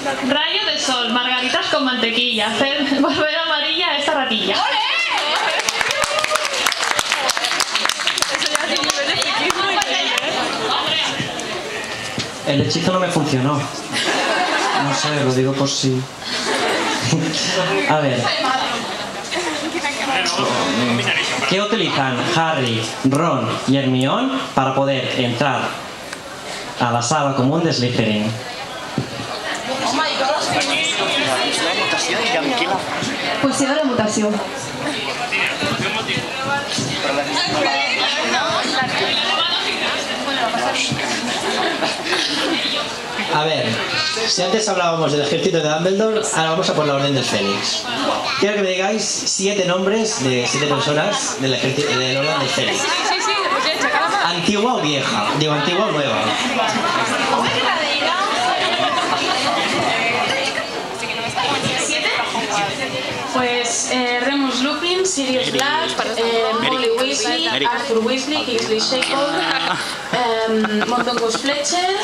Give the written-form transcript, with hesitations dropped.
Rayo de sol, margaritas con mantequilla, volver amarilla a esta ratilla. El hechizo no me funcionó. No sé, lo digo por si... A ver. ¿Qué utilizan Harry, Ron y Hermione para poder entrar a la sala común de Slytherin? Pues sí, la mutación. A ver, si antes hablábamos del ejército de Dumbledore, ahora vamos a por la Orden del Fénix. Quiero que me digáis 7 nombres de 7 personas del ejército de la Orden del Fénix. ¿Antigua o vieja? Digo, antigua o nueva. Pues Remus Lupin, Sirius Black, Molly Weasley, Arthur Weasley, Kingsley Shackleford, Montongus Fletcher